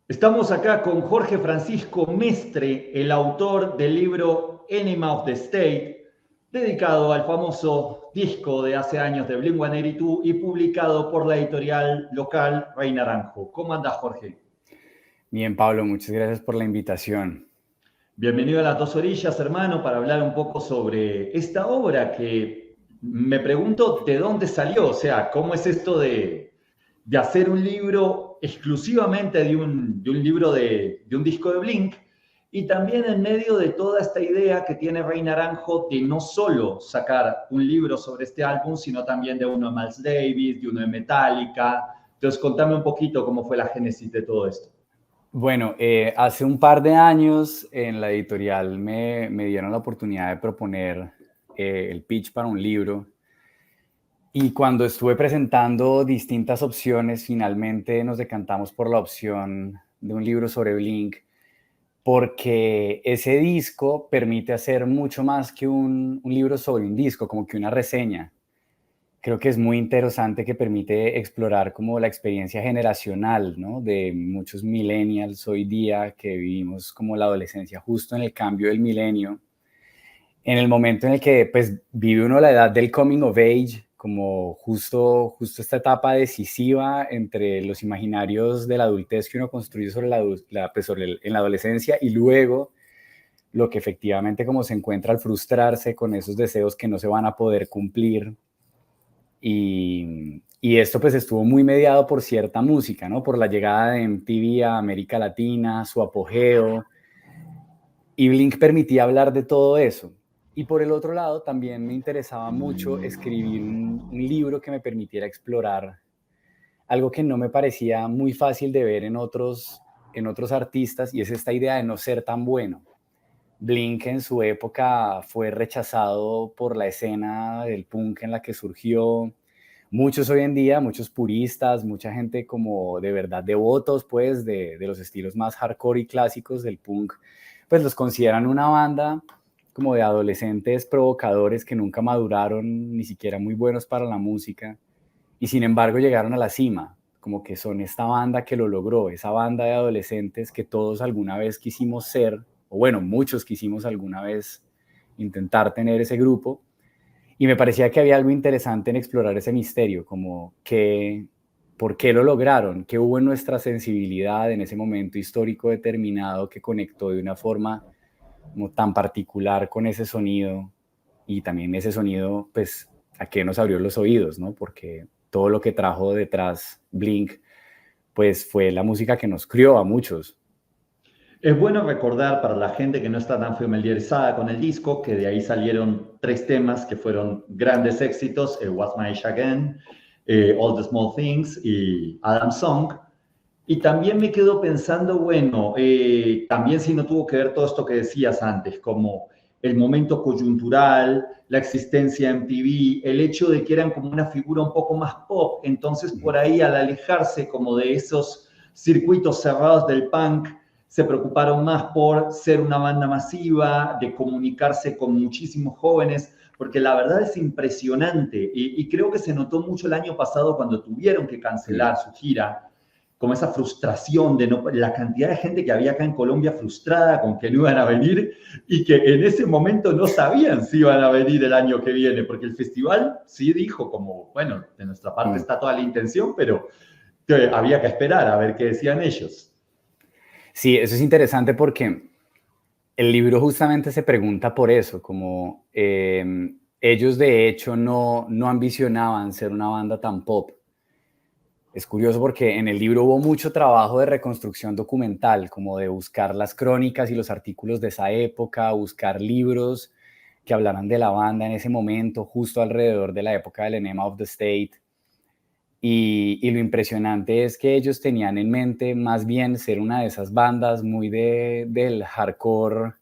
Estamos acá con Jorge Francisco Mestre, el autor del libro Enema of the State, dedicado al famoso disco de hace años de Blink-182 y publicado por la editorial local Rey Naranjo. ¿Cómo andas, Jorge? Bien, Pablo, muchas gracias por la invitación. Bienvenido a Las Dos Orillas, hermano, para hablar un poco sobre esta obra que me pregunto de dónde salió, o sea, cómo es esto de hacer un libro exclusivamente de un libro de un disco de Blink, y también en medio de toda esta idea que tiene Rey Naranjo de no solo sacar un libro sobre este álbum, sino también de uno de Miles Davis, de uno de Metallica. Entonces, contame un poquito cómo fue la génesis de todo esto. Bueno, hace un par de años en la editorial me dieron la oportunidad de proponer el pitch para un libro y cuando estuve presentando distintas opciones, finalmente nos decantamos por la opción de un libro sobre Blink porque ese disco permite hacer mucho más que un libro sobre un disco, como que una reseña. Creo que es muy interesante que permite explorar como la experiencia generacional, ¿no? De muchos millennials hoy día que vivimos como la adolescencia justo en el cambio del milenio, en el momento en el que pues vive uno la edad del coming of age, como justo esta etapa decisiva entre los imaginarios de la adultez que uno construye sobre en la adolescencia y luego lo que efectivamente como se encuentra al frustrarse con esos deseos que no se van a poder cumplir y esto pues estuvo muy mediado por cierta música, ¿no? Por la llegada de MTV a América Latina, su apogeo, y Blink permitía hablar de todo eso. Y por el otro lado, también me interesaba mucho escribir un libro que me permitiera explorar algo que no me parecía muy fácil de ver en otros artistas, y es esta idea de no ser tan bueno. Blink en su época fue rechazado por la escena del punk en la que surgió. Muchos hoy en día, muchos puristas, mucha gente como de verdad devotos pues de los estilos más hardcore y clásicos del punk, pues los consideran una banda como de adolescentes provocadores que nunca maduraron, ni siquiera muy buenos para la música, y sin embargo llegaron a la cima, como que son esta banda que lo logró, esa banda de adolescentes que todos alguna vez quisimos ser, o bueno, muchos quisimos alguna vez intentar tener ese grupo, y me parecía que había algo interesante en explorar ese misterio, como que, ¿por qué lo lograron? ¿Qué hubo en nuestra sensibilidad en ese momento histórico determinado que conectó de una forma como tan particular con ese sonido? Y también ese sonido, pues, ¿a qué nos abrió los oídos, no? Porque todo lo que trajo detrás Blink, pues fue la música que nos crió a muchos. Es bueno recordar para la gente que no está tan familiarizada con el disco que de ahí salieron tres temas que fueron grandes éxitos: What's My Age Again, All the Small Things y Adam Song. Y también me quedo pensando, bueno, también si no tuvo que ver todo esto que decías antes, como el momento coyuntural, la existencia de MTV, el hecho de que eran como una figura un poco más pop, entonces por ahí al alejarse como de esos circuitos cerrados del punk, se preocuparon más por ser una banda masiva, de comunicarse con muchísimos jóvenes, porque la verdad es impresionante y creo que se notó mucho el año pasado cuando tuvieron que cancelar su gira, como esa frustración de no, la cantidad de gente que había acá en Colombia frustrada con que no iban a venir y que en ese momento no sabían si iban a venir el año que viene, porque el festival sí dijo como, bueno, de nuestra parte Mm. está toda la intención, pero que había que esperar a ver qué decían ellos. Sí, eso es interesante porque el libro justamente se pregunta por eso, como ellos de hecho no ambicionaban ser una banda tan pop. Es curioso porque en el libro hubo mucho trabajo de reconstrucción documental, como de buscar las crónicas y los artículos de esa época, buscar libros que hablaran de la banda en ese momento, justo alrededor de la época del Enema of the State. Y lo impresionante es que ellos tenían en mente más bien ser una de esas bandas muy del hardcore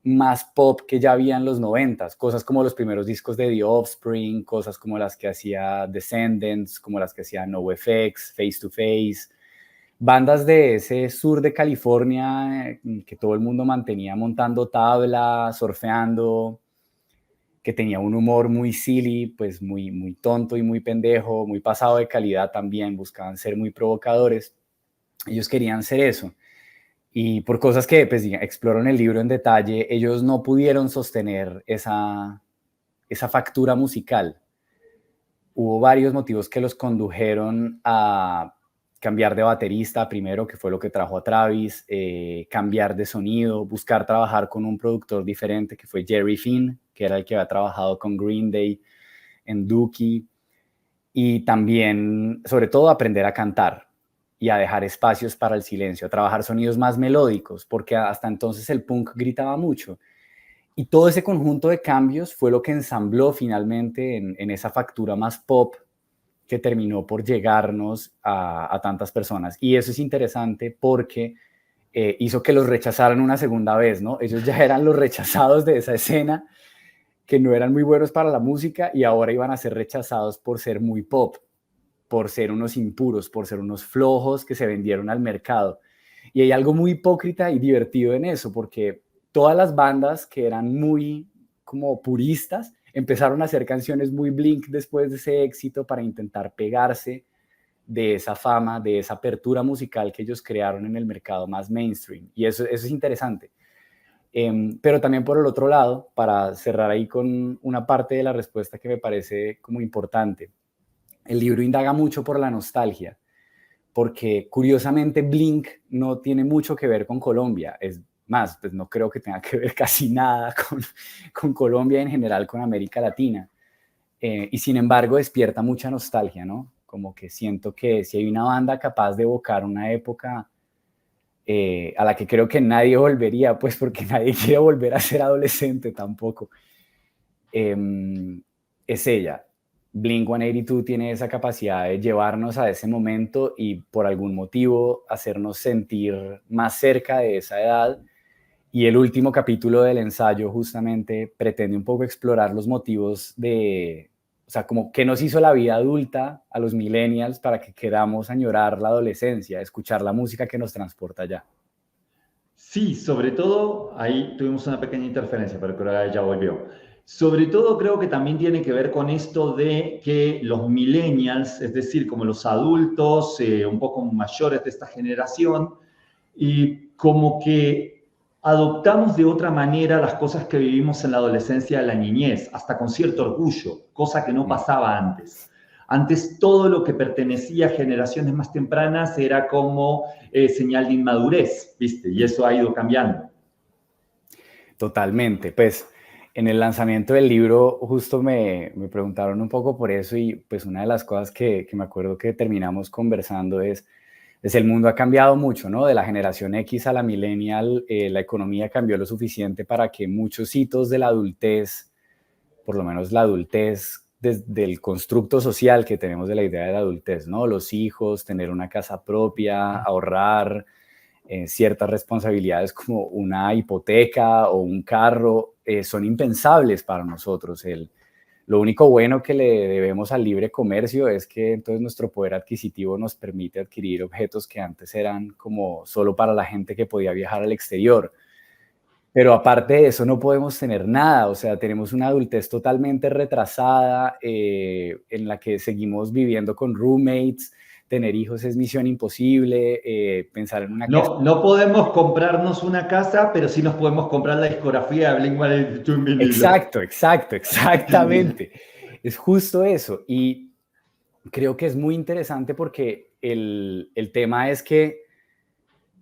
más pop que ya había en los noventas, cosas como los primeros discos de The Offspring, cosas como las que hacía Descendants, como las que hacía NoFX, Face to Face, bandas de ese sur de California que todo el mundo mantenía montando tabla, surfeando, que tenía un humor muy silly, pues muy tonto y muy pendejo, muy pasado de calidad también, buscaban ser muy provocadores. Ellos querían ser eso. Y por cosas que pues, exploro en el libro en detalle, ellos no pudieron sostener esa factura musical. Hubo varios motivos que los condujeron a cambiar de baterista primero, que fue lo que trajo a Travis, cambiar de sonido, buscar trabajar con un productor diferente, que fue Jerry Finn, que era el que había trabajado con Green Day en Dookie, y también, sobre todo, aprender a cantar y a dejar espacios para el silencio, a trabajar sonidos más melódicos, porque hasta entonces el punk gritaba mucho. Y todo ese conjunto de cambios fue lo que ensambló finalmente en esa factura más pop que terminó por llegarnos a tantas personas. Y eso es interesante porque hizo que los rechazaran una segunda vez, ¿no? Ellos ya eran los rechazados de esa escena, que no eran muy buenos para la música, y ahora iban a ser rechazados por ser muy pop, por ser unos impuros, por ser unos flojos que se vendieron al mercado. Y hay algo muy hipócrita y divertido en eso, porque todas las bandas que eran muy como puristas empezaron a hacer canciones muy Blink después de ese éxito para intentar pegarse de esa fama, de esa apertura musical que ellos crearon en el mercado más mainstream. Y eso es interesante. Pero también por el otro lado, para cerrar ahí con una parte de la respuesta que me parece como importante, el libro indaga mucho por la nostalgia, porque curiosamente Blink no tiene mucho que ver con Colombia. Es más, pues no creo que tenga que ver casi nada con Colombia, en general con América Latina. Y sin embargo despierta mucha nostalgia, ¿no? Como que siento que si hay una banda capaz de evocar una época a la que creo que nadie volvería, pues porque nadie quiere volver a ser adolescente tampoco, es ella. Blink-182 tiene esa capacidad de llevarnos a ese momento y por algún motivo hacernos sentir más cerca de esa edad. Y el último capítulo del ensayo justamente pretende un poco explorar los motivos de, o sea, como qué nos hizo la vida adulta a los millennials para que queramos añorar la adolescencia, escuchar la música que nos transporta allá. Sí, sobre todo, ahí tuvimos una pequeña interferencia, pero creo que ya volvió. Sobre todo creo que también tiene que ver con esto de que los millennials, es decir, como los adultos un poco mayores de esta generación, y como que adoptamos de otra manera las cosas que vivimos en la adolescencia, de la niñez, hasta con cierto orgullo, cosa que no pasaba antes. Antes todo lo que pertenecía a generaciones más tempranas era como señal de inmadurez, ¿viste? Y eso ha ido cambiando. Totalmente, pues en el lanzamiento del libro justo me preguntaron un poco por eso, y pues una de las cosas que me acuerdo que terminamos conversando es el mundo ha cambiado mucho, ¿no? De la generación X a la millennial, la economía cambió lo suficiente para que muchos hitos de la adultez, por lo menos la adultez desde el constructo social que tenemos de la idea de la adultez, ¿no? Los hijos, tener una casa propia, ahorrar, ciertas responsabilidades como una hipoteca o un carro, son impensables para nosotros. Lo único bueno que le debemos al libre comercio es que entonces nuestro poder adquisitivo nos permite adquirir objetos que antes eran como solo para la gente que podía viajar al exterior. Pero aparte de eso no podemos tener nada, o sea, tenemos una adultez totalmente retrasada, en la que seguimos viviendo con roommates, tener hijos es misión imposible, pensar en una casa. No podemos comprarnos una casa, pero sí nos podemos comprar la discografía de Blink-182 en vinilo. Exactamente. Es justo eso. Y creo que es muy interesante porque el tema es que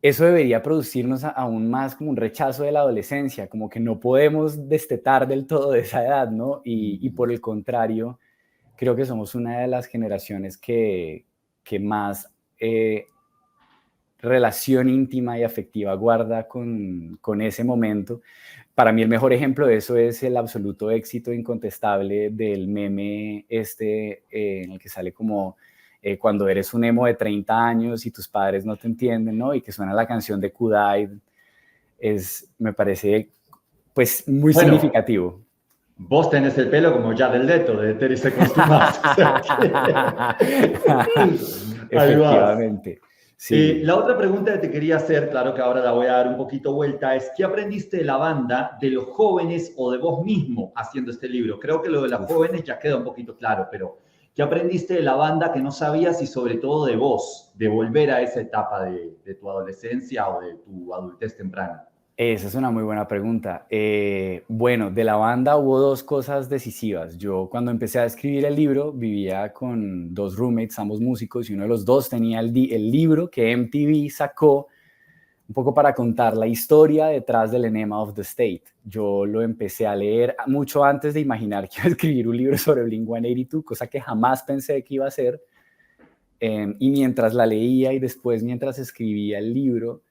eso debería producirnos aún más como un rechazo de la adolescencia, como que no podemos destetar del todo de esa edad, ¿no? Y por el contrario, creo que somos una de las generaciones que más relación íntima y afectiva guarda con ese momento. Para mí el mejor ejemplo de eso es el absoluto éxito incontestable del meme en el que sale como cuando eres un emo de 30 años y tus padres no te entienden, ¿no? Y que suena la canción de Kudai. Me parece pues muy significativo. Vos tenés el pelo como Jared Leto de 30 Seconds to Mars. Efectivamente. Sí. La otra pregunta que te quería hacer, claro que ahora la voy a dar un poquito vuelta, es ¿qué aprendiste de la banda, de los jóvenes o de vos mismo haciendo este libro? Creo que lo de los jóvenes ya queda un poquito claro, pero ¿Qué aprendiste de la banda que no sabías y sobre todo de vos, de volver a esa etapa de tu adolescencia o de tu adultez temprana? Esa es una muy buena pregunta. Bueno, de la banda hubo dos cosas decisivas. Yo cuando empecé a escribir el libro vivía con dos roommates, ambos músicos, y uno de los dos tenía el libro que MTV sacó un poco para contar la historia detrás del Enema of the State. Yo lo empecé a leer mucho antes de imaginar que iba a escribir un libro sobre Blink-182, cosa que jamás pensé que iba a hacer. Y mientras la leía y después mientras escribía el libro,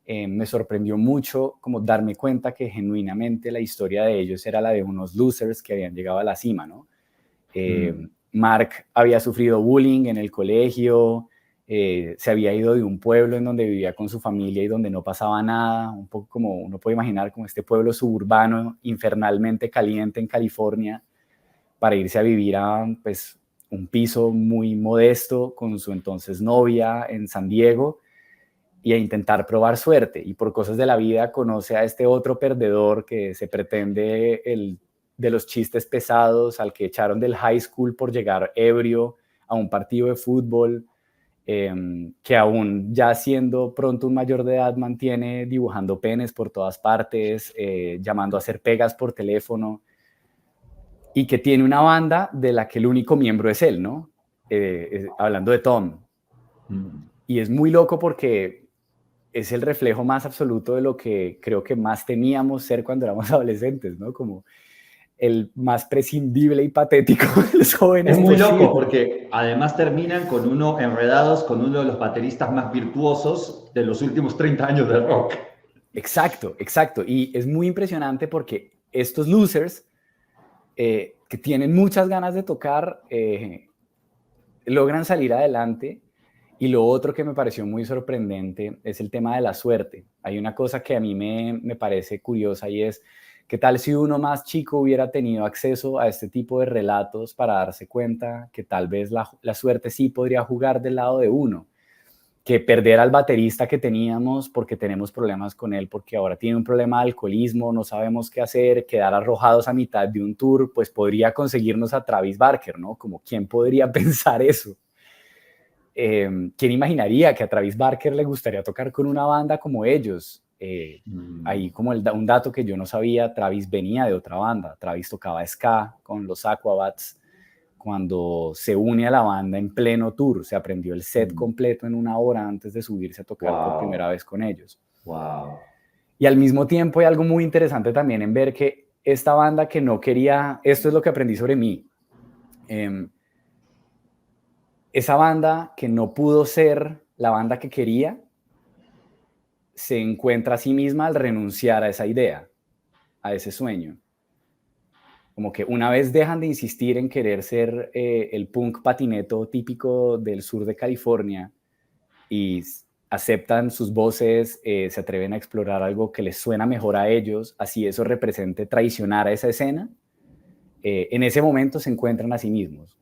me sorprendió mucho como darme cuenta que genuinamente la historia de ellos era la de unos losers que habían llegado a la cima, ¿no? Mark había sufrido bullying en el colegio, se había ido de un pueblo en donde vivía con su familia y donde no pasaba nada, un poco como uno puede imaginar como este pueblo suburbano infernalmente caliente en California, para irse a vivir a pues, un piso muy modesto con su entonces novia en San Diego, y a intentar probar suerte. Y por cosas de la vida conoce a este otro perdedor que se pretende el de los chistes pesados, al que echaron del high school por llegar ebrio a un partido de fútbol, que aún ya siendo pronto un mayor de edad mantiene dibujando penes por todas partes, llamando a hacer pegas por teléfono, y que tiene una banda de la que el único miembro es él, ¿no? Hablando de Tom. Y es muy loco porque es el reflejo más absoluto de lo que creo que más temíamos ser cuando éramos adolescentes, ¿no? Como el más prescindible y patético de los jóvenes. Es muy loco porque además terminan con uno enredados con uno de los bateristas más virtuosos de los últimos 30 años de rock. Exacto, exacto. Y es muy impresionante porque estos losers que tienen muchas ganas de tocar logran salir adelante. Y lo otro que me pareció muy sorprendente es el tema de la suerte. Hay una cosa que a mí me parece curiosa, y es, ¿qué tal si uno más chico hubiera tenido acceso a este tipo de relatos para darse cuenta que tal vez la suerte sí podría jugar del lado de uno? Que perder al baterista que teníamos porque tenemos problemas con él, porque ahora tiene un problema de alcoholismo, no sabemos qué hacer, quedar arrojados a mitad de un tour, pues podría conseguirnos a Travis Barker, ¿no? Como, ¿quién podría pensar eso? ¿Quién imaginaría que a Travis Barker le gustaría tocar con una banda como ellos? Ahí como un dato que yo no sabía, Travis venía de otra banda. Travis tocaba ska con los Aquabats. Cuando se une a la banda en pleno tour, se aprendió el set completo en una hora antes de subirse a tocar por primera vez con ellos. Wow. Y al mismo tiempo hay algo muy interesante también en ver que esta banda que no quería, esto es lo que aprendí sobre mí, esa banda que no pudo ser la banda que quería, se encuentra a sí misma al renunciar a esa idea, a ese sueño. Como que una vez dejan de insistir en querer ser el punk patineto típico del sur de California y aceptan sus voces, se atreven a explorar algo que les suena mejor a ellos, así eso represente traicionar a esa escena, en ese momento se encuentran a sí mismos.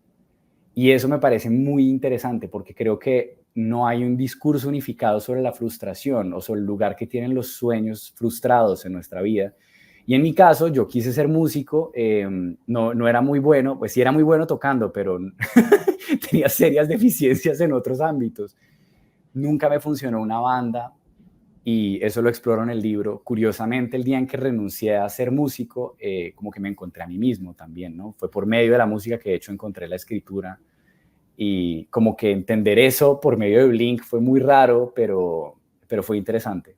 Y eso me parece muy interesante porque creo que no hay un discurso unificado sobre la frustración o sobre el lugar que tienen los sueños frustrados en nuestra vida. Y en mi caso, yo quise ser músico, no era muy bueno, pues sí era muy bueno tocando, pero tenía serias deficiencias en otros ámbitos. Nunca me funcionó una banda y eso lo exploro en el libro. Curiosamente, el día en que renuncié a ser músico, como que me encontré a mí mismo también, ¿no? Fue por medio de la música que de hecho encontré la escritura, y como que entender eso por medio de Blink fue muy raro, pero fue interesante.